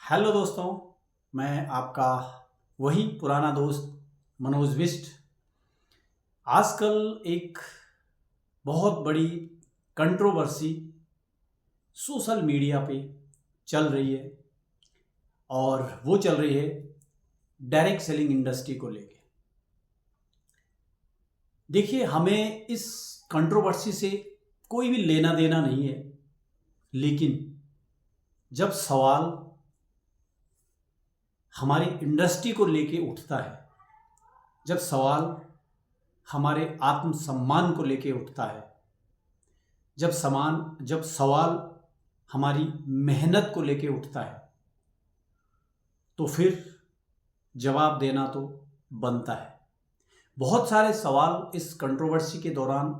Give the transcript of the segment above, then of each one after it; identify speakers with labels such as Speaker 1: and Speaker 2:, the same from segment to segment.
Speaker 1: Hello दोस्तों, मैं आपका वही पुराना दोस्त मनोज बिष्ट। आजकल एक बहुत बड़ी कंट्रोवर्सी सोशल मीडिया पे चल रही है और वो चल रही है डायरेक्ट सेलिंग इंडस्ट्री को लेके। देखिए, हमें इस कंट्रोवर्सी से कोई भी लेना देना नहीं है, लेकिन जब सवाल हमारी इंडस्ट्री को लेके उठता है, जब सवाल हमारे आत्मसम्मान को लेके उठता है, जब सवाल हमारी मेहनत को लेके उठता है, तो फिर जवाब देना तो बनता है। बहुत सारे सवाल इस कंट्रोवर्सी के दौरान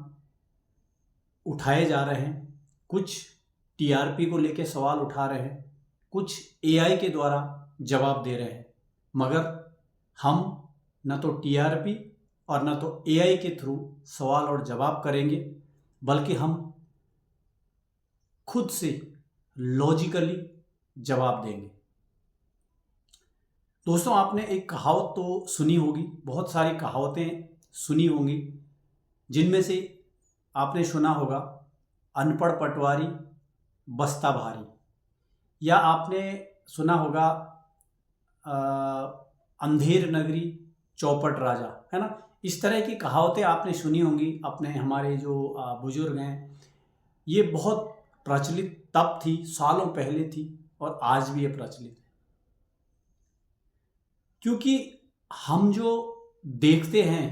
Speaker 1: उठाए जा रहे हैं। कुछ टीआरपी को लेके सवाल उठा रहे हैं, कुछ एआई के द्वारा जवाब दे रहे हैं, मगर हम न तो टीआरपी और न तो एआई के थ्रू सवाल और जवाब करेंगे, बल्कि हम खुद से लॉजिकली जवाब देंगे। दोस्तों, आपने एक कहावत तो सुनी होगी, बहुत सारी कहावतें सुनी होंगी, जिनमें से आपने सुना होगा अनपढ़ पटवारी बस्ता भारी, या आपने सुना होगा अंधेर नगरी चौपट राजा, है ना। इस तरह की कहावतें आपने सुनी होंगी। अपने हमारे जो बुजुर्ग हैं, ये बहुत प्रचलित तब थी, सालों पहले थी, और आज भी ये प्रचलित है। क्योंकि हम जो देखते हैं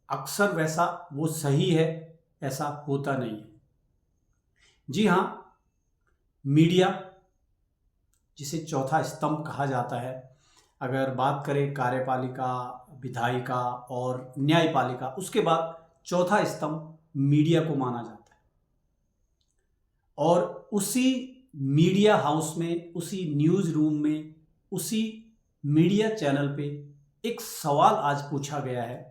Speaker 1: अक्सर वैसा वो सही है, ऐसा होता नहीं है। जी हाँ, मीडिया, जिसे चौथा स्तंभ कहा जाता है, अगर बात करें कार्यपालिका, विधायिका और न्यायपालिका, उसके बाद चौथा स्तंभ मीडिया को माना जाता है। और उसी मीडिया हाउस में, उसी न्यूज़ रूम में, उसी मीडिया चैनल पे एक सवाल आज पूछा गया है,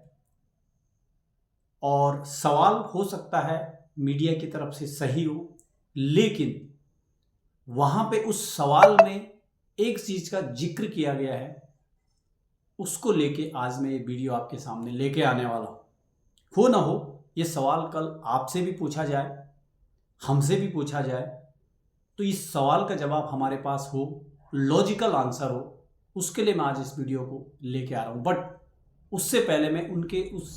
Speaker 1: और सवाल हो सकता है मीडिया की तरफ से सही हो, लेकिन वहां पे उस सवाल में एक चीज का जिक्र किया गया है, उसको लेके आज मैं ये वीडियो आपके सामने लेके आने वाला हूं। हो ना हो ये सवाल कल आपसे भी पूछा जाए, हमसे भी पूछा जाए, तो इस सवाल का जवाब हमारे पास हो, लॉजिकल आंसर हो, उसके लिए मैं आज इस वीडियो को लेके आ रहा हूं। बट उससे पहले मैं उनके उस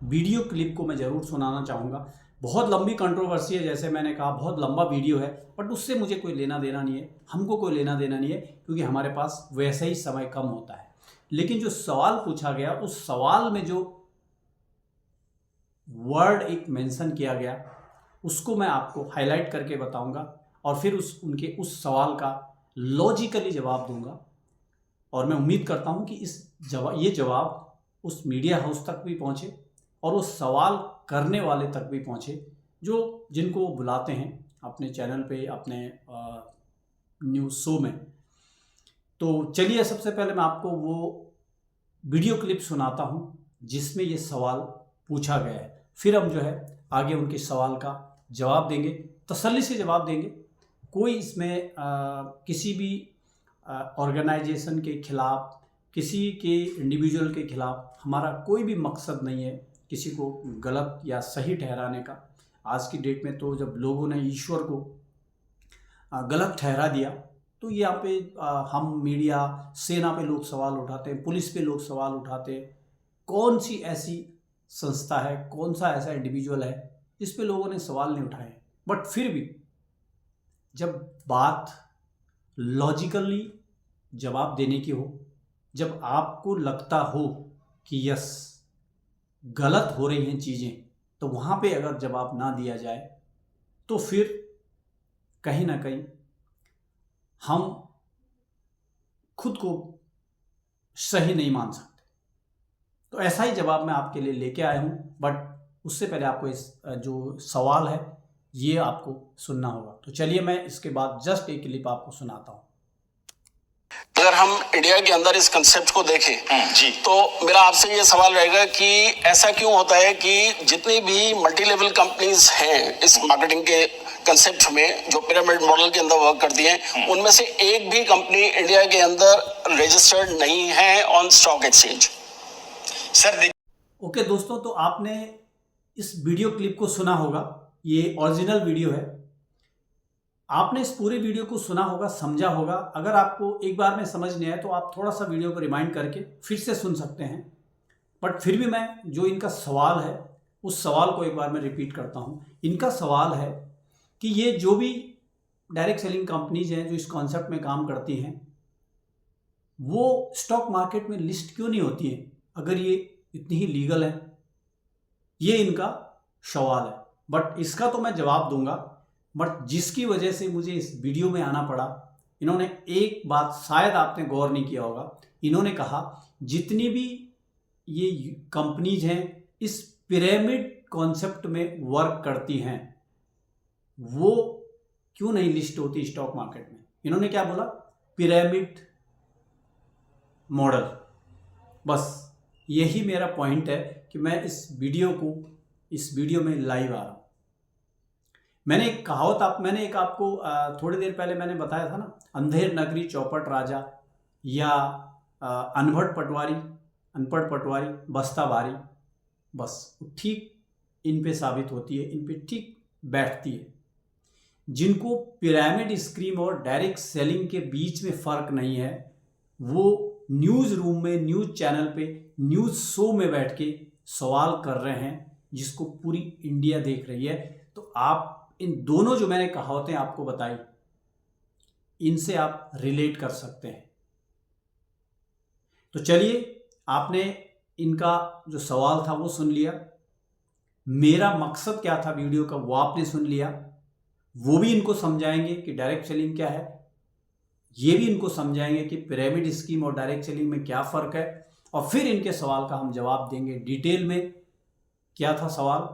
Speaker 1: वीडियो क्लिप को मैं ज़रूर सुनाना चाहूँगा। बहुत लंबी कंट्रोवर्सी है, जैसे मैंने कहा, बहुत लंबा वीडियो है, बट उससे मुझे कोई लेना देना नहीं है, हमको कोई लेना देना नहीं है, क्योंकि हमारे पास वैसे ही समय कम होता है। लेकिन जो सवाल पूछा गया, उस सवाल में जो वर्ड एक मेंशन किया गया, उसको मैं आपको हाईलाइट करके बताऊंगा, और फिर उनके उस सवाल का लॉजिकली जवाब दूंगा। और मैं उम्मीद करता हूं कि ये जवाब उस मीडिया हाउस तक भी पहुंचे, और उस सवाल करने वाले तक भी पहुंचे, जिनको वो बुलाते हैं अपने चैनल पे, अपने न्यूज़ शो में। तो चलिए, सबसे पहले मैं आपको वो वीडियो क्लिप सुनाता हूं जिसमें ये सवाल पूछा गया है। फिर हम जो है आगे उनके सवाल का जवाब देंगे, तसल्ली से जवाब देंगे। कोई इसमें किसी भी ऑर्गेनाइजेशन के खिलाफ, किसी के इंडिविजुअल के खिलाफ हमारा कोई भी मकसद नहीं है किसी को गलत या सही ठहराने का। आज की डेट में तो जब लोगों ने ईश्वर को गलत ठहरा दिया, तो यहाँ पे हम मीडिया, सेना पे लोग सवाल उठाते हैं, पुलिस पे लोग सवाल उठाते हैं। कौन सी ऐसी संस्था है, कौन सा ऐसा इंडिविजुअल है जिस पे लोगों ने सवाल नहीं उठाए। बट फिर भी जब बात लॉजिकली जवाब देने की हो, जब आपको लगता हो कि यस गलत हो रही हैं चीज़ें, तो वहाँ पे अगर जवाब ना दिया जाए, तो फिर कहीं ना कहीं हम खुद को सही नहीं मान सकते। तो ऐसा ही जवाब मैं आपके लिए लेके आया हूँ, बट उससे पहले आपको इस जो सवाल है ये आपको सुनना होगा। तो चलिए, मैं इसके बाद जस्ट एक क्लिप आपको सुनाता हूँ।
Speaker 2: अगर हम इंडिया के अंदर इस कंसेप्ट को देखें जी, तो मेरा आपसे ये सवाल रहेगा कि ऐसा क्यों होता है कि जितनी भी मल्टी लेवल कंपनीज हैं इस मार्केटिंग के कंसेप्ट में जो पिरामिड मॉडल के अंदर वर्क करती हैं, उनमें से एक भी कंपनी इंडिया के अंदर रजिस्टर्ड नहीं है on stock exchange.
Speaker 1: Sir okay दोस्तों, तो आपने इस वीडियो क्लिप को सुना होगा, ये ओरिजिनल वीडियो है। आपने इस पूरे वीडियो को सुना होगा, समझा होगा। अगर आपको एक बार में समझ नहीं आया तो आप थोड़ा सा वीडियो को रिमाइंड करके फिर से सुन सकते हैं। बट फिर भी मैं जो इनका सवाल है उस सवाल को एक बार मैं रिपीट करता हूँ। इनका सवाल है कि ये जो भी डायरेक्ट सेलिंग कंपनीज हैं जो इस कॉन्सेप्ट में काम करती हैं, वो स्टॉक मार्केट में लिस्ट क्यों नहीं होती हैं अगर ये इतनी ही लीगल है। ये इनका सवाल है। बट इसका तो मैं जवाब दूंगा। बट जिसकी वजह से मुझे इस वीडियो में आना पड़ा, इन्होंने एक बात शायद आपने गौर नहीं किया होगा। इन्होंने कहा जितनी भी ये कंपनीज हैं इस पिरामिड कॉन्सेप्ट में वर्क करती हैं, वो क्यों नहीं लिस्ट होती स्टॉक मार्केट में। इन्होंने क्या बोला? Pyramid model. बस यही मेरा पॉइंट है कि मैं इस वीडियो में लाइव आ रहा हूँ। मैंने एक कहावत मैंने आपको थोड़ी देर पहले मैंने बताया था ना, अंधेर नगरी चौपट राजा, या अनपढ़ पटवारी बस्ता भारी। बस ठीक इन पे साबित होती है, इन पे ठीक बैठती है। जिनको पिरामिड स्कीम और डायरेक्ट सेलिंग के बीच में फ़र्क नहीं है, वो न्यूज़ रूम में, न्यूज़ चैनल पे, न्यूज़ शो में बैठ के सवाल कर रहे हैं जिसको पूरी इंडिया देख रही है। तो आप इन दोनों जो मैंने कहावतें आपको बताई, इनसे आप रिलेट कर सकते हैं। तो चलिए, आपने इनका जो सवाल था वो सुन लिया। मेरा मकसद क्या था वीडियो का वो आपने सुन लिया। वो भी इनको समझाएंगे कि डायरेक्ट सेलिंग क्या है, ये भी इनको समझाएंगे कि पिरामिड स्कीम और डायरेक्ट सेलिंग में क्या फ़र्क है, और फिर इनके सवाल का हम जवाब देंगे डिटेल में। क्या था सवाल?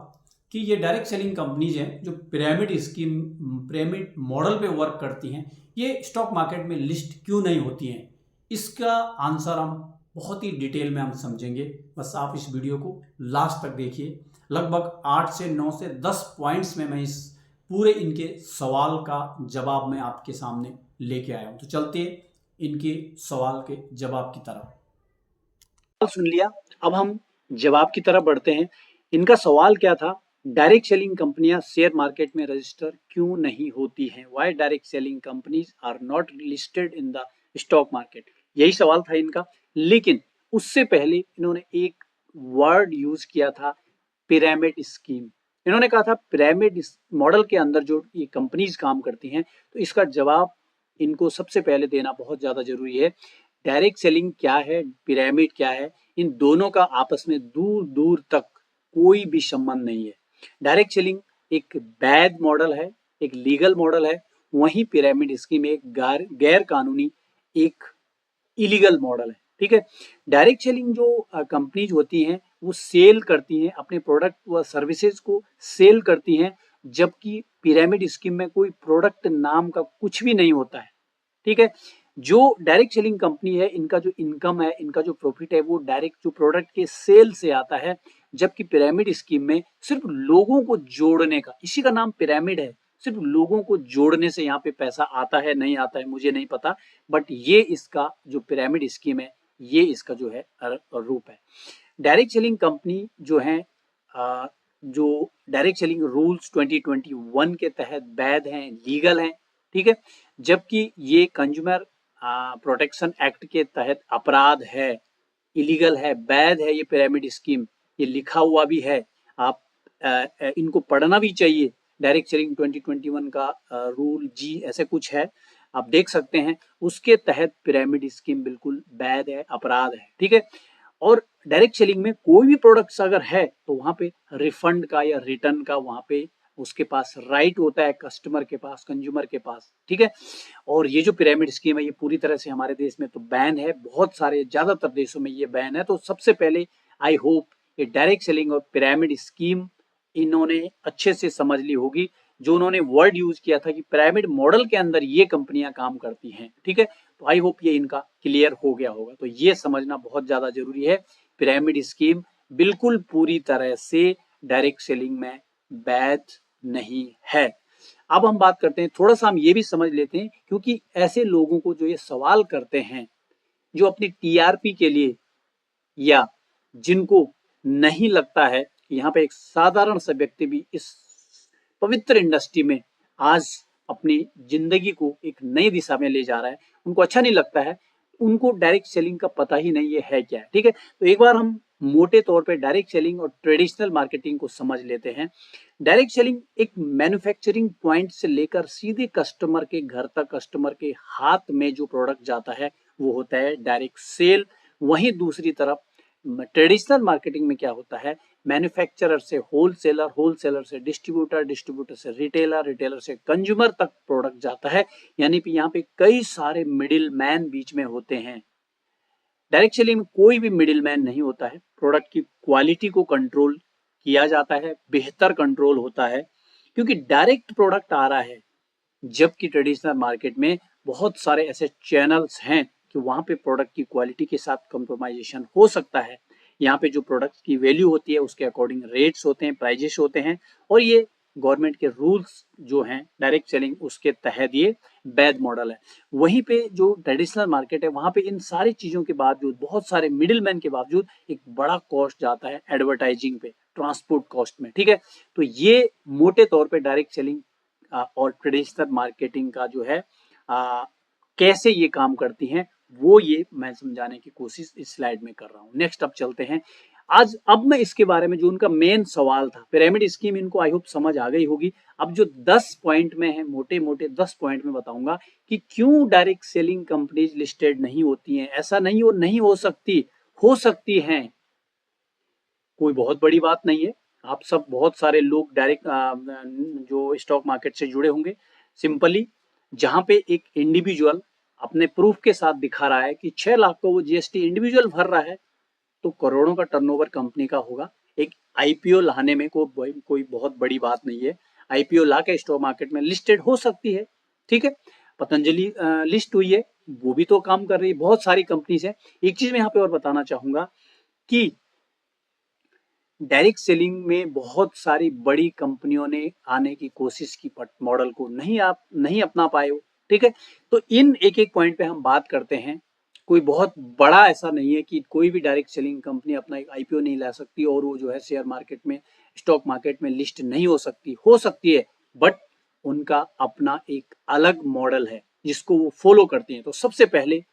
Speaker 1: कि ये डायरेक्ट सेलिंग कंपनीज हैं जो पिरामिड मॉडल पे वर्क करती हैं, ये स्टॉक मार्केट में लिस्ट क्यों नहीं होती हैं। इसका आंसर हम बहुत ही डिटेल में हम समझेंगे। बस आप इस वीडियो को लास्ट तक देखिए। लगभग 8 से 9 से 10 पॉइंट्स में मैं इस पूरे इनके सवाल का जवाब मैं आपके सामने लेके आया हूँ। तो चलते इनके सवाल के जवाब की तरफ। सुन लिया, अब हम जवाब की तरफ बढ़ते हैं। इनका सवाल क्या था? डायरेक्ट सेलिंग कंपनियां शेयर मार्केट में रजिस्टर क्यों नहीं होती हैं? Why direct selling companies are not listed in the stock market, यही सवाल था इनका। लेकिन उससे पहले इन्होंने एक वर्ड यूज किया था, पिरामिड स्कीम। इन्होंने कहा था पिरामिड मॉडल के अंदर जो ये कंपनीज काम करती हैं, तो इसका जवाब इनको सबसे पहले देना बहुत ज़्यादा जरूरी है। डायरेक्ट सेलिंग क्या है, पिरामिड क्या है, इन दोनों का आपस में दूर दूर तक कोई भी संबंध नहीं है। डायरेक्ट सेलिंग एक वैध मॉडल है, एक लीगल मॉडल है, वहीं पिरामिड स्कीम एक गैर कानूनी, एक इलीगल मॉडल है। ठीक है। डायरेक्ट सेलिंग जो कंपनीज होती हैं वो सेल करती हैं, अपने प्रोडक्ट व सर्विसेज को सेल करती हैं, जबकि पिरामिड स्कीम में कोई प्रोडक्ट नाम का कुछ भी नहीं होता है। ठीक है। जो डायरेक्ट सेलिंग कंपनी है, इनका जो इनकम है, इनका जो प्रॉफिट है, वो डायरेक्ट जो प्रोडक्ट के सेल से आता है, जबकि पिरामिड स्कीम में सिर्फ लोगों को जोड़ने का, इसी का नाम पिरामिड है, सिर्फ लोगों को जोड़ने से यहाँ पे पैसा आता है नहीं आता है मुझे नहीं पता, बट ये इसका जो पिरामिड स्कीम है, ये इसका जो है रूप है। डायरेक्ट सेलिंग कंपनी जो है, जो डायरेक्ट सेलिंग रूल्स 2021 के तहत वैध हैं, लीगल हैं। ठीक है। जबकि ये कंज्यूमर प्रोटेक्शन एक्ट के तहत अपराध है, इलीगल है, वैध है ये पिरामिड स्कीम, ये लिखा हुआ भी है। आप इनको पढ़ना भी चाहिए। डायरेक्ट सेलिंग 2021 का रूल जी ऐसे कुछ है, आप देख सकते हैं। उसके तहत पिरामिड स्कीम बिल्कुल वैध है, अपराध है। ठीक है। और डायरेक्ट सेलिंग में कोई भी प्रोडक्ट्स अगर है तो वहां पे रिफंड का या रिटर्न का वहां पे उसके पास राइट होता है, कस्टमर के पास, कंज्यूमर के पास। ठीक है। और ये जो पिरामिड स्कीम है ये पूरी तरह से हमारे देश में तो बैन है, बहुत सारे ज्यादातर देशों में ये बैन है। तो सबसे पहले आई होप ये डायरेक्ट सेलिंग और पिरामिड स्कीम इन्होंने अच्छे से समझ ली होगी। जो उन्होंने वर्ड यूज किया था कि पिरामिड मॉडल के अंदर ये कंपनियां काम करती हैं, ठीक है। तो आई होप ये इनका क्लियर हो गया होगा। तो ये समझना बहुत ज्यादा जरूरी है, पिरामिड स्कीम बिल्कुल पूरी तरह से डायरेक्ट सेलिंग में वैध नहीं है। अब हम बात करते हैं, थोड़ा सा हम ये भी समझ लेते हैं, क्योंकि ऐसे लोगों को जो ये सवाल करते हैं, जो अपनी टीआरपी के लिए या जिनको नहीं लगता है कि यहाँ पे एक साधारण सा व्यक्ति भी इस पवित्र इंडस्ट्री में आज अपनी जिंदगी को एक नई दिशा में ले जा रहा है, उनको अच्छा नहीं लगता है, उनको डायरेक्ट सेलिंग का पता ही नहीं है क्या है, ठीक है। तो एक बार हम मोटे तौर पे डायरेक्ट सेलिंग और ट्रेडिशनल मार्केटिंग को समझ लेते हैं। डायरेक्ट सेलिंग एक मैन्युफैक्चरिंग पॉइंट से लेकर सीधे कस्टमर के घर तक, कस्टमर के हाथ में जो प्रोडक्ट जाता है वो होता है डायरेक्ट सेल। वहीं दूसरी तरफ ट्रेडिशनल मार्केटिंग में क्या होता है, मैन्युफैक्चरर से होलसेलर, होलसेलर से डिस्ट्रीब्यूटर, डिस्ट्रीब्यूटर से रिटेलर, रिटेलर से कंज्यूमर तक प्रोडक्ट जाता है, यानी कि यहाँ पे कई सारे मिडिल मैन बीच में होते हैं। डायरेक्ट सेलिंग में कोई भी मिडिल मैन नहीं होता है, प्रोडक्ट की क्वालिटी को कंट्रोल किया जाता है, बेहतर कंट्रोल होता है, क्योंकि डायरेक्ट प्रोडक्ट आ रहा है। जबकि ट्रेडिशनल मार्केट में बहुत सारे ऐसे चैनल्स हैं कि वहां पे प्रोडक्ट की क्वालिटी के साथ कंप्रोमाइजेशन हो सकता है। यहाँ पे जो प्रोडक्ट की वैल्यू होती है उसके अकॉर्डिंग रेट्स होते हैं, प्राइजेस होते हैं, और ये गवर्नमेंट के रूल्स जो हैं डायरेक्ट सेलिंग उसके तहत ये वैध मॉडल है। वहीं पे जो ट्रेडिशनल मार्केट है वहां पे इन सारी चीजों के बावजूद, बहुत सारे मिडिल मैन के बावजूद एक बड़ा कॉस्ट जाता है एडवर्टाइजिंग पे, ट्रांसपोर्ट कॉस्ट में, ठीक है। तो ये मोटे तौर पे डायरेक्ट सेलिंग और ट्रेडिशनल मार्केटिंग का जो है कैसे ये काम करती हैं, वो ये मैं समझाने की कोशिश इस स्लाइड में कर रहा हूँ। नेक्स्ट अब चलते हैं। अब मैं इसके बारे में, जो उनका मेन सवाल था, पिरामिड स्कीम इनको आई होप समझ आ गई होगी। अब जो 10 पॉइंट में है, मोटे मोटे 10 पॉइंट में बताऊंगा कि क्यों डायरेक्ट सेलिंग कंपनीज लिस्टेड नहीं होती हैं। ऐसा नहीं हो सकती हैं, कोई बहुत बड़ी बात नहीं है। आप सब बहुत सारे लोग डायरेक्ट जो स्टॉक मार्केट से जुड़े होंगे, सिंपली जहां पे एक इंडिविजुअल अपने प्रूफ के साथ दिखा रहा है कि 6 लाख को वो जीएसटी इंडिविजुअल भर रहा है, तो करोड़ों का टर्नओवर कंपनी का होगा। एक आईपीओ लाने में कोई बहुत बड़ी बात नहीं है। आईपीओ ला के स्टॉक मार्केट में लिस्टेड हो सकती है, ठीक है। पतंजलि लिस्ट हुई है, वो भी तो काम कर रही है, बहुत सारी कंपनीज है। एक चीज मैं यहाँ पे और बताना चाहूंगा कि डायरेक्ट सेलिंग में बहुत सारी बड़ी कंपनियों ने आने की कोशिश की, बट मॉडल को नहीं अपना पाए हो, ठीक है। तो इन एक एक पॉइंट पे हम बात करते हैं। कोई बहुत बड़ा ऐसा नहीं है कि कोई भी डायरेक्ट सेलिंग कंपनी अपना एक आईपीओ नहीं ला सकती और वो जो है शेयर मार्केट में, स्टॉक मार्केट में लिस्ट नहीं हो सकती है, बट उनका अपना एक अलग मॉडल है जिसको वो फॉलो करती हैं। तो सबसे पहले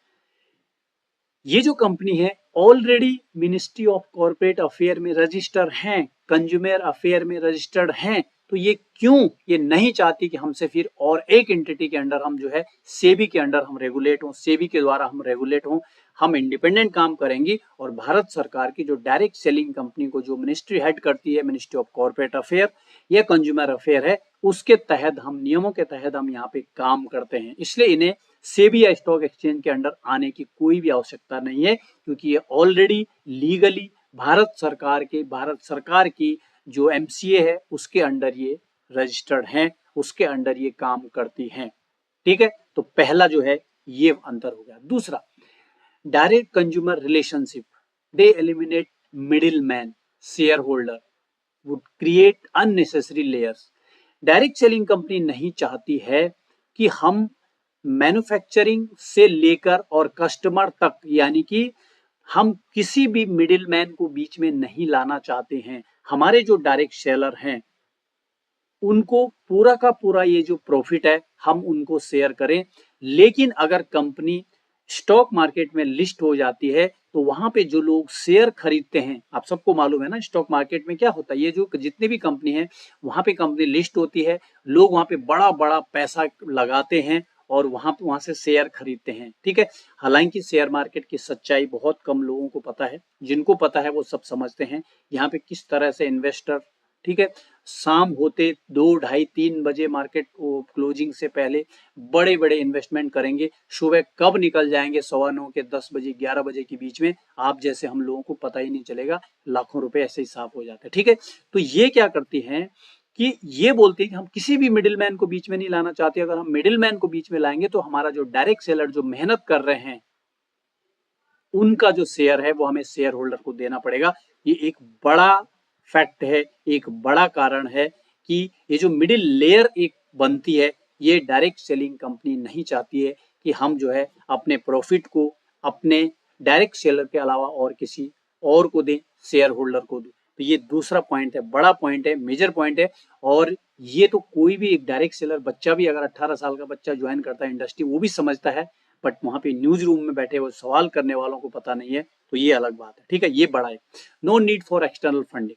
Speaker 1: ये जो कंपनी है already ministry of corporate affair में रजिस्टर हैं, कंज्यूमर अफेयर में रजिस्टर्ड हैं, तो ये क्यों ये नहीं चाहती कि हमसे फिर और एक एंटिटी के अंडर हम जो है सेबी के अंडर हम रेगुलेट हों, सेबी के द्वारा हम रेगुलेट हों। हम इंडिपेंडेंट काम करेंगी और भारत सरकार की जो डायरेक्ट सेलिंग कंपनी को जो मिनिस्ट्री हेड करती है, मिनिस्ट्री ऑफ कॉर्पोरेट अफेयर या कंज्यूमर अफेयर है, उसके तहत हम, नियमों के तहत हम यहाँ पे काम करते हैं। इसलिए इन्हें सेबी या स्टॉक एक्सचेंज के अंडर आने की कोई भी आवश्यकता नहीं है, क्योंकि ये ऑलरेडी लीगली भारत सरकार की जो एमसीए है उसके अंडर ये रजिस्टर्ड हैं, उसके अंडर ये काम करती हैं, ठीक है। तो पहला जो है ये अंतर हो गया। दूसरा, direct consumer relationship, they eliminate middle man, share holder, would create unnecessary layers. Direct selling company नहीं चाहती है कि हम मैन्युफैक्चरिंग से लेकर और कस्टमर तक, यानी कि हम किसी भी मिडिल मैन को बीच में नहीं लाना चाहते हैं। हमारे जो डायरेक्ट सेलर हैं उनको पूरा का पूरा ये जो प्रॉफिट है हम उनको शेयर करें। लेकिन अगर कंपनी स्टॉक मार्केट में लिस्ट हो जाती है तो वहां पे जो लोग शेयर खरीदते हैं, आप सबको मालूम है ना स्टॉक मार्केट में क्या होता है, ये जो जितनी भी कंपनी है वहां पे कंपनी लिस्ट होती है, लोग वहां पे बड़ा बड़ा पैसा लगाते हैं और वहां से शेयर खरीदते हैं, ठीक है। हालांकि शेयर मार्केट की सच्चाई बहुत कम लोगों को पता है, जिनको पता है वो सब समझते हैं यहाँ पे किस तरह से इन्वेस्टर, ठीक है, शाम होते 2, 2:30, 3 बजे मार्केट क्लोजिंग से पहले बड़े बड़े इन्वेस्टमेंट करेंगे, सुबह कब निकल जाएंगे 9:15 के 10 बजे 11 बजे के बीच में, आप जैसे हम लोगों को पता ही नहीं चलेगा, लाखों रुपए ऐसे ही साफ हो जाते हैं, ठीक है। तो ये क्या करती हैं कि ये बोलते हैं कि हम किसी भी मिडिल मैन को बीच में नहीं लाना चाहते। अगर हम मिडिल मैन को बीच में लाएंगे तो हमारा जो डायरेक्ट सेलर जो मेहनत कर रहे हैं उनका जो शेयर है वो हमें शेयर होल्डर को देना पड़ेगा। ये एक बड़ा फैक्ट है, एक बड़ा कारण है कि ये जो मिडिल लेयर एक बनती है, ये डायरेक्ट सेलिंग कंपनी नहीं चाहती है कि हम जो है अपने प्रॉफिट को अपने डायरेक्ट सेलर के अलावा और किसी और को दें, शेयर होल्डर को दें। तो ये दूसरा पॉइंट है, बड़ा पॉइंट है, मेजर पॉइंट है। और ये तो कोई भी एक डायरेक्ट सेलर बच्चा भी, अगर 18 साल का बच्चा ज्वाइन करता है इंडस्ट्री, वो भी समझता है, बट वहां पे न्यूज रूम में बैठे हुए सवाल करने वालों को पता नहीं है, तो ये अलग बात है। ठीक है, ये बड़ा है। No need for external funding.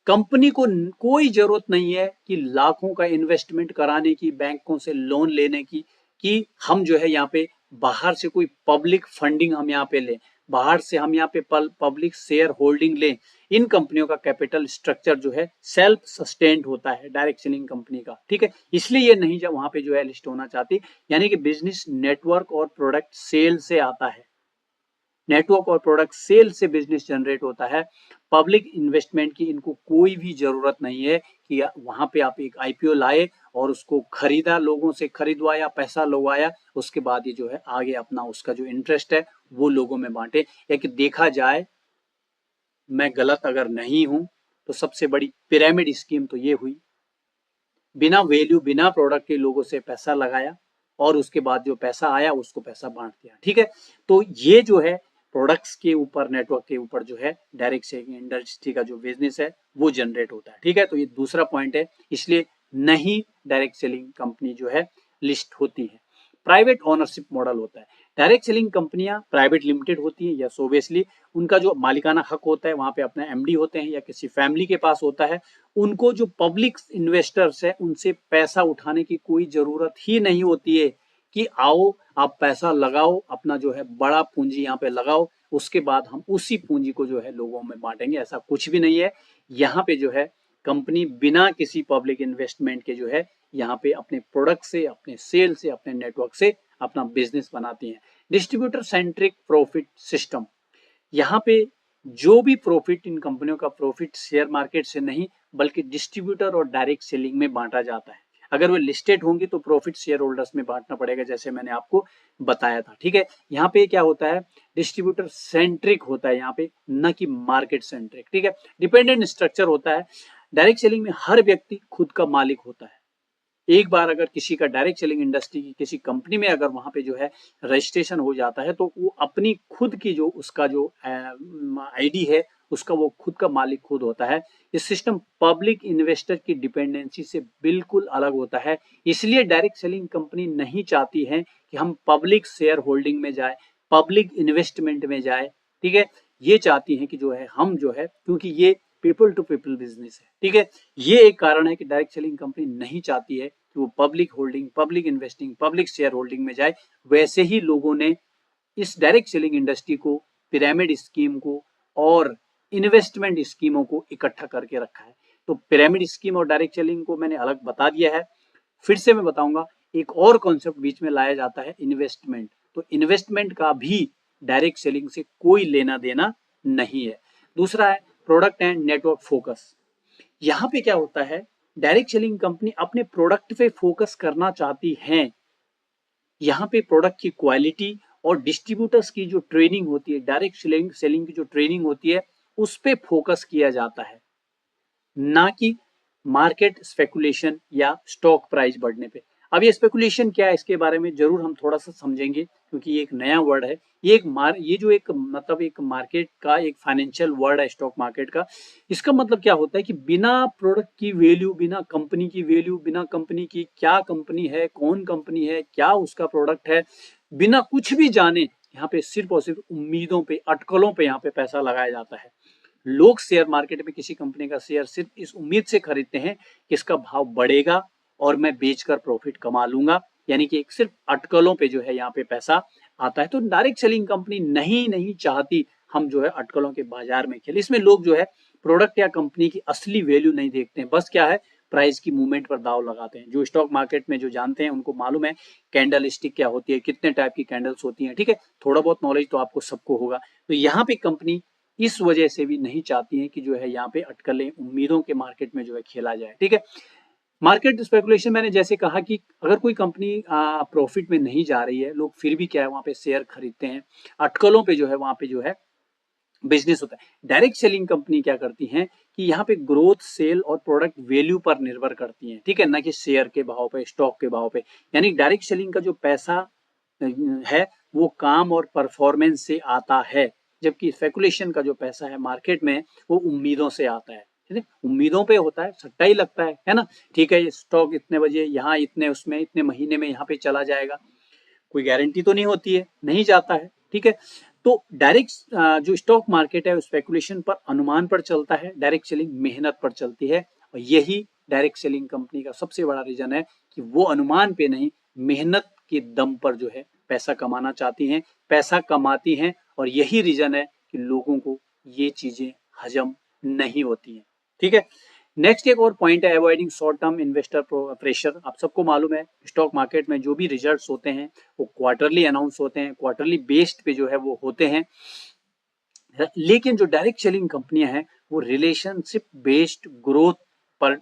Speaker 1: Company को कोई जरूरत नहीं है कि लाखों का इन्वेस्टमेंट कराने की, बैंकों से लोन लेने की, कि हम जो है यहाँ पे बाहर से कोई पब्लिक फंडिंग हम यहाँ पे लें, बाहर से हम यहाँ पे पब्लिक शेयर होल्डिंग लें। इन कंपनियों का कैपिटल स्ट्रक्चर जो है सेल्फ सस्टेन्ड होता है डायरेक्ट सेलिंग कंपनी का। ठीक है, इसलिए ये नहीं जब वहां पे जो है लिस्ट होना चाहती, यानी कि बिजनेस नेटवर्क और प्रोडक्ट सेल से आता है। नेटवर्क और प्रोडक्ट सेल से बिजनेस जनरेट होता है। पब्लिक इन्वेस्टमेंट की इनको कोई भी जरूरत नहीं है कि वहां पे आप एक आईपीओ लाए और उसको खरीदा, लोगों से खरीदवाया, पैसा लगवाया, उसके बाद ये जो है आगे अपना उसका जो इंटरेस्ट है वो लोगों में बांटे। या कि देखा जाए, मैं गलत अगर नहीं हूं तो सबसे बड़ी पिरामिड स्कीम तो ये हुई, बिना वैल्यू, बिना प्रोडक्ट के लोगों से पैसा लगाया और उसके बाद जो पैसा आया उसको पैसा बांट दिया। ठीक है, तो ये जो है प्रोडक्ट्स के ऊपर, नेटवर्क के ऊपर जो है डायरेक्ट सेलिंग इंडस्ट्री का जो बिजनेस है वो जनरेट होता है। ठीक है, तो ये दूसरा पॉइंट है, इसलिए नहीं डायरेक्ट सेलिंग कंपनी जो है लिस्ट होती है। प्राइवेट ओनरशिप मॉडल होता है। डायरेक्ट सेलिंग कंपनियां प्राइवेट लिमिटेड होती है, यस ऑब्वियसली उनका जो मालिकाना हक होता है वहां पे अपना एमडी होते हैं या किसी फैमिली के पास होता है। उनको जो पब्लिक इन्वेस्टर्स है उनसे पैसा उठाने की कोई जरूरत ही नहीं होती है कि आओ आप पैसा लगाओ, अपना जो है बड़ा पूंजी यहाँ पे लगाओ, उसके बाद हम उसी पूंजी को जो है लोगों में बांटेंगे। ऐसा कुछ भी नहीं है। यहाँ पे जो है कंपनी बिना किसी पब्लिक इन्वेस्टमेंट के जो है यहाँ पे अपने प्रोडक्ट से, अपने सेल से, अपने नेटवर्क से अपना बिजनेस बनाती है। डिस्ट्रीब्यूटर सेंट्रिक प्रॉफिट सिस्टम, यहाँ पे जो भी प्रॉफिट, इन कंपनियों का प्रॉफिट शेयर मार्केट से नहीं बल्कि डिस्ट्रीब्यूटर और डायरेक्ट सेलिंग में बांटा जाता है। अगर वो लिस्टेड होंगी तो प्रॉफिट शेयर होल्डर्स में बांटना पड़ेगा, जैसे मैंने आपको बताया था। ठीक है, यहाँ पे क्या होता है, डिस्ट्रीब्यूटर सेंट्रिक होता है यहाँ पे, न कि मार्केट सेंट्रिक। ठीक है, डिपेंडेंट स्ट्रक्चर होता है। डायरेक्ट सेलिंग में हर व्यक्ति खुद का मालिक होता है। एक बार अगर किसी का डायरेक्ट सेलिंग इंडस्ट्री की किसी कंपनी में अगर वहां पे जो है रजिस्ट्रेशन हो जाता है तो वो अपनी खुद की जो उसका जो आईडी है उसका वो खुद का मालिक खुद होता है। ये सिस्टम पब्लिक इन्वेस्टर की डिपेंडेंसी से बिल्कुल अलग होता है। इसलिए डायरेक्ट सेलिंग कंपनी नहीं चाहती है कि हम पब्लिक शेयर होल्डिंग में जाए, पब्लिक इन्वेस्टमेंट में जाए। ठीक है, ये चाहती है कि जो है हम जो है, क्योंकि ये पीपल टू पीपल बिजनेस है। ठीक है, ये एक कारण है कि डायरेक्ट सेलिंग कंपनी नहीं चाहती है कि वो public holding, public investing, public share holding में जाए। वैसे ही लोगों ने इस डायरेक्ट सेलिंग इंडस्ट्री को, पिरामिड स्कीम को और इन्वेस्टमेंट स्कीमों को इकट्ठा करके रखा है। तो पिरामिड स्कीम और डायरेक्ट सेलिंग को मैंने अलग बता दिया है। फिर से मैं बताऊंगा, एक और कॉन्सेप्ट बीच में लाया जाता है, इन्वेस्टमेंट। तो इन्वेस्टमेंट का भी डायरेक्ट सेलिंग से कोई लेना देना नहीं है। दूसरा है प्रोडक्ट एंड नेटवर्क फोकस। यहाँ पे क्या होता है, डायरेक्ट सेलिंग कंपनी अपने प्रोडक्ट पे फोकस करना चाहती है। यहाँ पे प्रोडक्ट की क्वालिटी और डिस्ट्रीब्यूटर्स की जो ट्रेनिंग होती है, डायरेक्ट सेलिंग की जो ट्रेनिंग होती है, उस पे फोकस किया जाता है, ना कि मार्केट स्पेकुलेशन या स्टॉक प्राइस बढ़ने पे। अब ये स्पेकुलेशन क्या है, इसके बारे में जरूर हम थोड़ा सा समझेंगे, क्योंकि ये एक नया वर्ड है। ये जो एक मतलब एक मार्केट का एक फाइनेंशियल वर्ड है, स्टॉक मार्केट का। इसका मतलब क्या होता है कि बिना प्रोडक्ट की वैल्यू, बिना कंपनी की वैल्यू, बिना कंपनी की क्या कंपनी है, कौन कंपनी है, क्या उसका प्रोडक्ट है, बिना कुछ भी जाने यहाँ पे सिर्फ और सिर्फ उम्मीदों पे, अटकलों पे यहाँ पे पैसा लगाया जाता है। लोग शेयर मार्केट में किसी कंपनी का शेयर सिर्फ इस उम्मीद से खरीदते हैं कि इसका भाव बढ़ेगा और मैं बेचकर प्रॉफिट कमा लूंगा, यानी कि एक सिर्फ अटकलों पे जो है यहाँ पे पैसा आता है। तो डायरेक्ट सेलिंग कंपनी नहीं चाहती हम जो है अटकलों के बाजार में खेले। इसमें लोग जो है प्रोडक्ट या कंपनी की असली वैल्यू नहीं देखते हैं, बस क्या है, प्राइस की मूवमेंट पर दाव लगाते हैं। जो स्टॉक मार्केट में जो जानते हैं उनको मालूम है कैंडल स्टिक क्या होती है, कितने टाइप की कैंडल्स होती हैं। ठीक है, थोड़ा बहुत नॉलेज तो आपको सबको होगा। तो यहाँ पे कंपनी इस वजह से भी नहीं चाहती हैं कि जो है यहाँ पे अटकलें उम्मीदों के मार्केट में जो है खेला जाए। ठीक है, मार्केट स्पेकुलेशन मैंने जैसे कहा कि अगर कोई कंपनी प्रॉफिट में नहीं जा रही है, लोग फिर भी क्या है वहाँ पे शेयर खरीदते हैं, अटकलों पे जो है वहाँ पे जो है बिजनेस होता है। डायरेक्ट सेलिंग कंपनी क्या करती हैं कि यहाँ पे ग्रोथ, सेल और प्रोडक्ट वैल्यू पर निर्भर करती हैं, ठीक है, ना कि शेयर के भाव पे, स्टॉक के भाव पे। यानी डायरेक्ट सेलिंग का जो पैसा है वो काम और परफॉर्मेंस से आता है, जबकि स्पेकुलेशन का जो पैसा है मार्केट में वो उम्मीदों से आता है। ठीक है, उम्मीदों पे होता है, सट्टा ही लगता है ना। ठीक है, ये स्टॉक इतने बजे यहाँ, इतने उसमें, इतने महीने में यहाँ पे चला जाएगा, कोई गारंटी तो नहीं होती है, नहीं जाता है। ठीक है, तो डायरेक्ट जो स्टॉक मार्केट है स्पेकुलेशन पर, अनुमान पर चलता है, डायरेक्ट सेलिंग मेहनत पर चलती है। और यही डायरेक्ट सेलिंग कंपनी का सबसे बड़ा रीजन है कि वो अनुमान पे नहीं, मेहनत के दम पर जो है पैसा कमाना चाहती हैं, पैसा कमाती हैं। और यही रीजन है कि लोगों को ये चीजें हजम नहीं होती हैं। ठीक है, नेक्स्ट एक और पॉइंट है avoiding short term investor pressure. आप सबको मालूम है स्टॉक मार्केट में जो भी रिजल्ट्स होते हैं वो क्वार्टरली अनाउंस होते हैं, क्वार्टरली बेस्ड पे जो है वो होते हैं। लेकिन जो डायरेक्ट सेलिंग कंपनियां हैं वो रिलेशनशिप बेस्ड ग्रोथ पर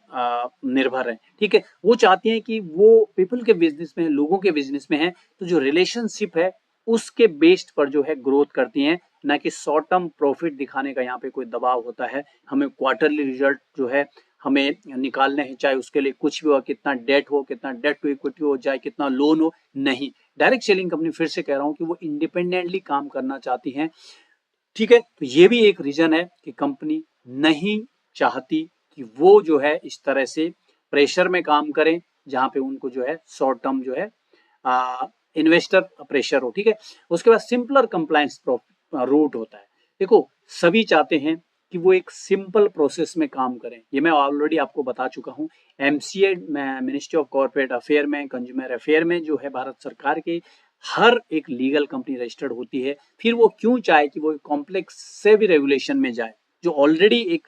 Speaker 1: निर्भर है। ठीक है, वो चाहती हैं कि वो पीपल के बिजनेस में, लोगों के बिजनेस में है, तो जो रिलेशनशिप है उसके बेस्ड पर जो है ग्रोथ करती हैं, ना कि शॉर्ट टर्म प्रॉफिट दिखाने का यहाँ पे कोई दबाव होता है। हमें क्वार्टरली रिजल्ट जो है हमें निकालने हैं, चाहे उसके लिए कुछ भी हो, कितना डेट हो, कितना डेट टू इक्विटी हो जाए, कितना लोन हो, नहीं। डायरेक्ट सेलिंग कंपनी, फिर से कह रहा हूं कि वो इंडिपेंडेंटली काम करना चाहती हैं। ठीक है, तो ये भी एक रीजन है कि कंपनी नहीं चाहती कि वो जो है इस तरह से प्रेशर में काम करें जहां पे उनको जो है शॉर्ट टर्म जो है इन्वेस्टर प्रेशर हो। ठीक है, उसके बाद सिंपलर कंप्लायंस रूट होता है। देखो, सभी चाहते हैं कि वो एक सिंपल प्रोसेस में काम करें, ये मैं ऑलरेडी आपको बता चुका हूँ। MCA ministry of corporate affair में, कंज्यूमर अफेयर में जो है भारत सरकार के हर एक लीगल कंपनी रजिस्टर्ड होती है। फिर वो क्यों चाहे कि वो कॉम्प्लेक्स से भी रेगुलेशन में जाए, जो ऑलरेडी एक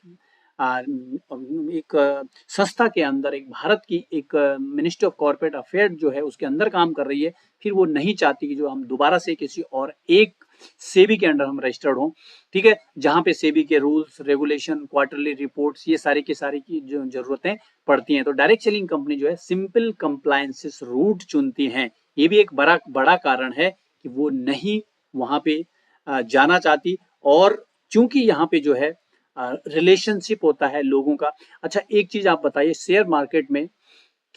Speaker 1: संस्था के अंदर, एक भारत की एक मिनिस्ट्री ऑफ कॉर्पोरेट अफेयर जो है उसके अंदर काम कर रही है, फिर वो नहीं चाहती कि जो हम दोबारा से किसी और एक सेबी के अंडर हम रजिस्टर्ड हों। ठीक है, जहां पे सेबी के रूल्स, रेगुलेशन, क्वार्टरली रिपोर्ट्स, ये सारी की सारी की जो जरूरतें पड़ती हैं। तो डायरेक्ट सेलिंग कंपनी जो है सिंपल कंप्लायंसेस रूट चुनती हैं। ये भी एक बड़ा कारण है कि वो नहीं वहां पे जाना चाहती। और चूंकि यहाँ पे जो है रिलेशनशिप होता है लोगों का। अच्छा, एक चीज आप बताइए, शेयर मार्केट में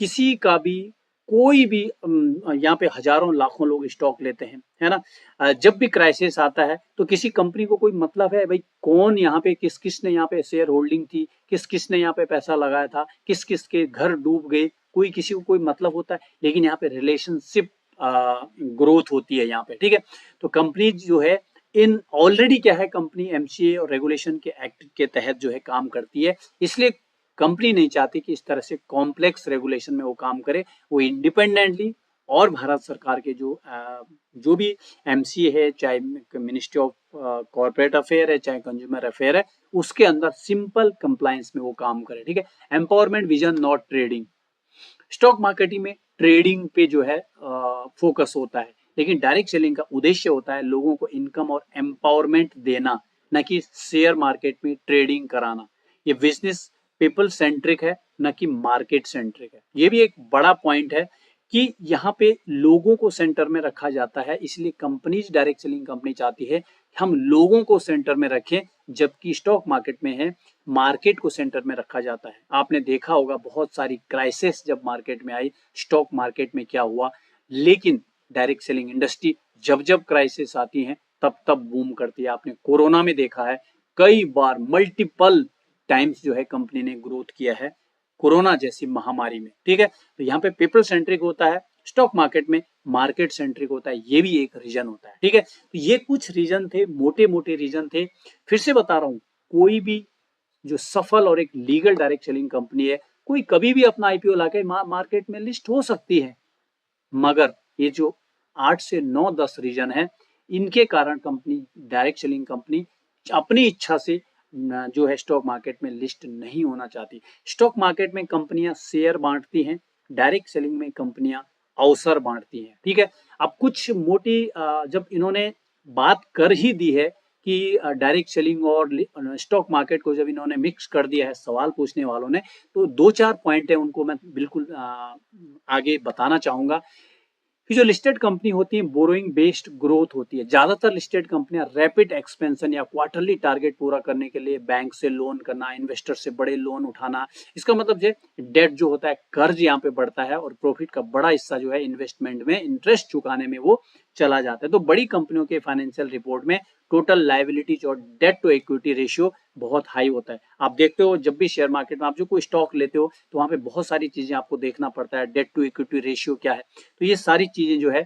Speaker 1: किसी का भी, कोई भी, यहाँ पे हजारों लाखों लोग स्टॉक लेते हैं, है ना। जब भी क्राइसिस आता है तो किसी कंपनी को कोई मतलब है भाई कौन यहाँ पे, किस किस ने यहाँ पे शेयर होल्डिंग थी, किस किस ने यहाँ पे पैसा लगाया था, किस किस के घर डूब गए, कोई किसी को कोई मतलब होता है। लेकिन यहाँ पे रिलेशनशिप ग्रोथ होती है यहाँ पे। ठीक है, तो कंपनी जो है इन ऑलरेडी क्या है, कंपनी एमसीए और रेगुलेशन के एक्ट के तहत जो है काम करती है, इसलिए कंपनी नहीं चाहती कि इस तरह से कॉम्प्लेक्स रेगुलेशन में वो काम करे। वो इंडिपेंडेंटली, और भारत सरकार के जो भी एमसीए है, चाहे मिनिस्ट्री ऑफ कॉर्पोरेट अफेयर है, चाहे कंज्यूमर अफेयर है, उसके अंदर सिंपल कंप्लायंस में वो काम करे। ठीक है, empowerment vision, not trading. Stock marketing में ट्रेडिंग पे जो है फोकस होता है, लेकिन डायरेक्ट सेलिंग का उद्देश्य होता है लोगों को इनकम और एम्पावरमेंट देना, न कि शेयर मार्केट में ट्रेडिंग कराना। ये बिजनेस पीपल सेंट्रिक है, न कि मार्केट सेंट्रिक है। ये भी एक बड़ा पॉइंट है कि यहाँ पे लोगों को सेंटर में रखा जाता है, इसलिए कंपनीज, डायरेक्ट सेलिंग कंपनी चाहती है हम लोगों को सेंटर में रखें, जबकि स्टॉक मार्केट में है मार्केट को सेंटर में रखा जाता है। आपने देखा होगा बहुत सारी क्राइसिस जब मार्केट में आई, स्टॉक मार्केट में क्या हुआ, लेकिन डायरेक्ट सेलिंग इंडस्ट्री जब जब क्राइसिस आती है तब तब बूम करती है। आपने कोरोना में देखा है, कई बार मल्टीपल टाइम्स जो है कंपनी ने ग्रोथ किया है कोरोना जैसी महामारी में। ठीक है, तो यहाँ पे पीपल सेंट्रिक होता है, स्टॉक मार्केट में मार्केट सेंट्रिक होता है, ये भी एक रीजन होता है। ठीक है, तो ये कुछ रीजन थे, मोटे मोटे रीजन थे। फिर से बता रहा हूं, कोई भी जो सफल और एक लीगल डायरेक्ट सेलिंग कंपनी है, कोई कभी भी अपना आईपीओ लाके मार्केट में लिस्ट हो सकती है, मगर ये जो 8 से 9-10 रीजन है, इनके कारण कंपनी, डायरेक्ट सेलिंग कंपनी अपनी इच्छा से जो है स्टॉक मार्केट में लिस्ट नहीं होना चाहती। स्टॉक मार्केट में कंपनियां शेयर बांटती हैं, डायरेक्ट सेलिंग में कंपनियां अवसर बांटती हैं। ठीक है, अब कुछ मोटी जब इन्होंने बात कर ही दी है कि डायरेक्ट सेलिंग और स्टॉक मार्केट को जब इन्होंने मिक्स कर दिया है सवाल पूछने वालों ने, तो 2-4 पॉइंट है उनको मैं बिल्कुल आगे बताना चाहूँगा कि जो लिस्टेड कंपनी होती है बोरोइंग बेस्ड ग्रोथ होती है। ज्यादातर लिस्टेड कंपनियां रैपिड एक्सपेंशन या क्वार्टरली टारगेट पूरा करने के लिए बैंक से लोन करना, इन्वेस्टर से बड़े लोन उठाना, इसका मतलब जो डेट जो होता है कर्ज यहाँ पे बढ़ता है और प्रॉफिट का बड़ा हिस्सा जो है इन्वेस्टमेंट में इंटरेस्ट चुकाने में वो चला जाता है। तो बड़ी कंपनियों के फाइनेंशियल रिपोर्ट में टोटल लायबिलिटीज और डेट टू इक्विटी रेशियो बहुत हाई होता है। आप देखते हो जब भी शेयर मार्केट में आप जो कोई स्टॉक लेते हो तो वहां पे बहुत सारी चीजें आपको देखना पड़ता है, डेट टू इक्विटी रेशियो क्या है। तो ये सारी चीजें जो है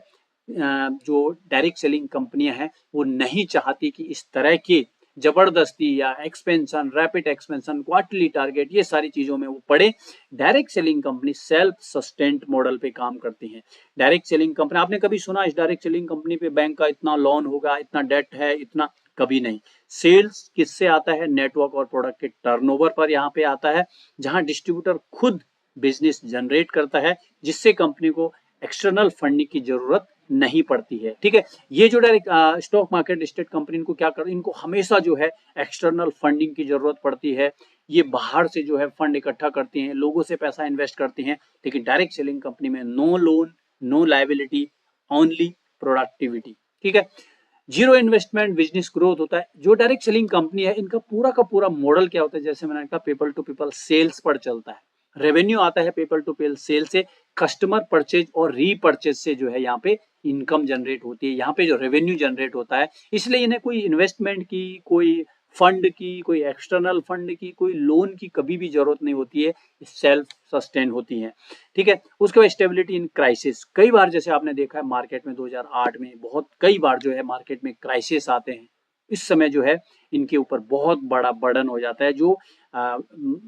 Speaker 1: जो डायरेक्ट सेलिंग कंपनियां हैं वो नहीं चाहती कि इस तरह की जबरदस्ती या expansion, rapid expansion, quarterly target, ये सारी चीजों में वो पड़े। Direct selling company self sustained model पे काम करती हैं। डायरेक्ट सेलिंग कंपनी, आपने कभी सुना इस डायरेक्ट सेलिंग कंपनी पे बैंक का इतना लोन होगा, इतना डेट है, इतना? कभी नहीं। सेल्स किससे आता है? नेटवर्क और प्रोडक्ट के टर्नओवर पर यहाँ पे आता है, जहां डिस्ट्रीब्यूटर खुद बिजनेस जनरेट करता है, जिससे कंपनी को एक्सटर्नल फंडिंग की जरूरत नहीं पड़ती है। ठीक है, ये जो direct stock market listed company इनको क्या कर, इनको हमेशा जो है एक्सटर्नल फंडिंग की जरूरत पड़ती है। ये बाहर से जो है फंड इकट्ठा करती हैं, लोगों से पैसा इन्वेस्ट करती हैं। लेकिन डायरेक्ट सेलिंग कंपनी में no loan, no liability, only productivity. ठीक है, जीरो इन्वेस्टमेंट बिजनेस ग्रोथ होता है। जो डायरेक्ट सेलिंग कंपनी है इनका पूरा का पूरा मॉडल क्या होता है? जैसे मैंने कहा पीपल टू पीपल सेल्स पर चलता है। रेवेन्यू आता है पीपल टू पीपल सेल से, कस्टमर परचेज और रीपरचेज से जो है यहाँ पे इनकम जनरेट होती है, यहाँ पे जो रेवेन्यू जनरेट होता है। इसलिए इन्हें कोई इन्वेस्टमेंट की, कोई फंड की, कोई एक्सटर्नल फंड की, कोई लोन की कभी भी जरूरत नहीं होती है, सेल्फ सस्टेन होती है। ठीक है, उसके बाद स्टेबिलिटी इन क्राइसिस। कई बार जैसे आपने देखा है मार्केट में 2008 में बहुत कई बार जो है मार्केट में क्राइसिस आते हैं। इस समय जो है इनके ऊपर बहुत बड़ा बर्डन हो जाता है। जो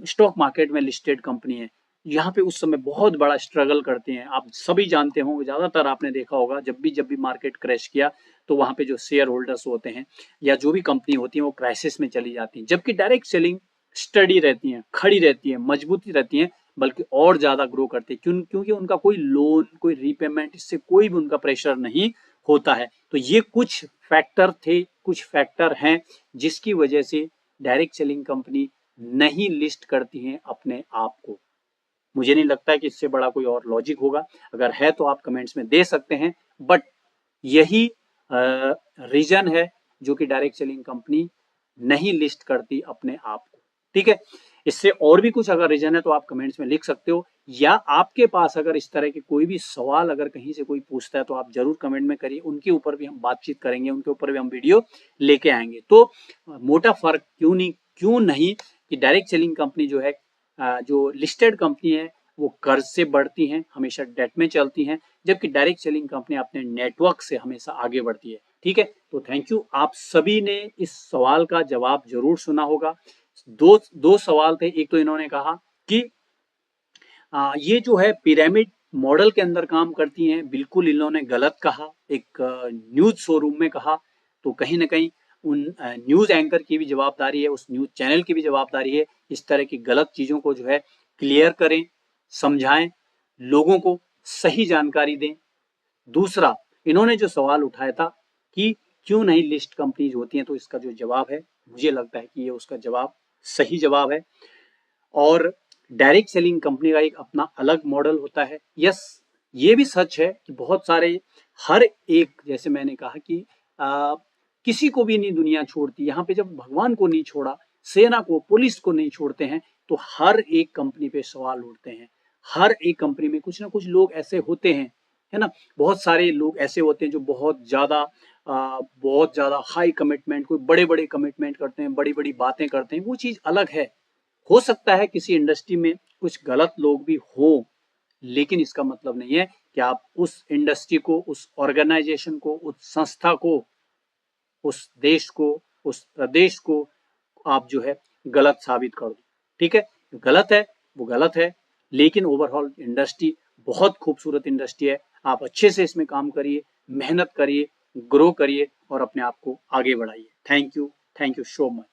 Speaker 1: स्टॉक मार्केट में लिस्टेड कंपनी है यहाँ पे उस समय बहुत बड़ा स्ट्रगल करते हैं। आप सभी जानते होंगे, ज्यादातर आपने देखा होगा जब भी मार्केट क्रैश किया तो वहां पे जो शेयर होल्डर्स होते हैं या जो भी कंपनी होती है वो क्राइसिस में चली जाती है। जबकि डायरेक्ट सेलिंग स्टडी रहती है, खड़ी रहती है, मजबूती रहती है, बल्कि और ज्यादा ग्रो करती है। क्योंकि उनका कोई लोन, कोई रीपेमेंट, इससे कोई भी उनका प्रेशर नहीं होता है। तो ये कुछ फैक्टर थे, कुछ फैक्टर हैं जिसकी वजह से डायरेक्ट सेलिंग कंपनी नहीं लिस्ट करती हैं अपने आप को। मुझे नहीं लगता है कि इससे बड़ा कोई और लॉजिक होगा। अगर है तो आप कमेंट्स में दे सकते हैं, बट यही रीजन है जो कि डायरेक्ट सेलिंग कंपनी नहीं लिस्ट करती अपने आप को। ठीक है, इससे और भी कुछ अगर रीजन है तो आप कमेंट्स में लिख सकते हो, या आपके पास अगर इस तरह के कोई भी सवाल अगर कहीं से कोई पूछता है तो आप जरूर कमेंट में करिए, उनके ऊपर भी हम बातचीत करेंगे, उनके ऊपर भी हम वीडियो लेके आएंगे। तो मोटा फर्क क्यों नहीं कि डायरेक्ट सेलिंग कंपनी जो है, जो लिस्टेड कंपनी है वो कर्ज से बढ़ती हैं, हमेशा डेट में चलती हैं, जबकि डायरेक्ट सेलिंग कंपनी अपने नेटवर्क से हमेशा आगे बढ़ती है। ठीक है, तो थैंक यू। आप सभी ने इस सवाल का जवाब जरूर सुना होगा। दो सवाल थे। एक तो इन्होंने कहा कि ये जो है पिरामिड मॉडल के अंदर काम करती हैं, बिल्कुल इन्होंने गलत कहा, एक न्यूज शोरूम में कहा। तो कहीं ना कहीं उन न्यूज एंकर की भी जवाबदारी है, उस न्यूज चैनल की भी जवाबदारी है, इस तरह की गलत चीजों को जो है क्लियर करें, समझाएं, लोगों को सही जानकारी दें। दूसरा, इन्होंने जो सवाल उठाया था कि क्यों नहीं लिस्ट कंपनीज होती हैं, तो इसका जो जवाब है, मुझे लगता है कि ये उसका जवाब सही जवाब है। और डायरेक्ट सेलिंग कंपनी का एक अपना अलग मॉडल होता है। यस, ये भी सच है कि बहुत सारे, हर एक, जैसे मैंने कहा कि किसी को भी नहीं दुनिया छोड़ती। यहाँ पे जब भगवान को नहीं छोड़ा, सेना को, पुलिस को नहीं छोड़ते हैं, तो हर एक कंपनी पे सवाल उठते हैं। हर एक कंपनी में कुछ ना कुछ लोग ऐसे होते हैं, है ना। बहुत सारे लोग ऐसे होते हैं जो बहुत ज्यादा हाई कमिटमेंट, कोई बड़े बड़े कमिटमेंट करते हैं, बड़ी बड़ी बातें करते हैं, वो चीज अलग है। हो सकता है किसी इंडस्ट्री में कुछ गलत लोग भी हो, लेकिन इसका मतलब नहीं है कि आप उस इंडस्ट्री को, उस ऑर्गेनाइजेशन को, उस संस्था को, उस देश को, उस प्रदेश को आप जो है गलत साबित कर दो। ठीक है, गलत है वो गलत है, लेकिन ओवरऑल इंडस्ट्री बहुत खूबसूरत इंडस्ट्री है। आप अच्छे से इसमें काम करिए, मेहनत करिए, ग्रो करिए और अपने आप को आगे बढ़ाइए। Thank you so much.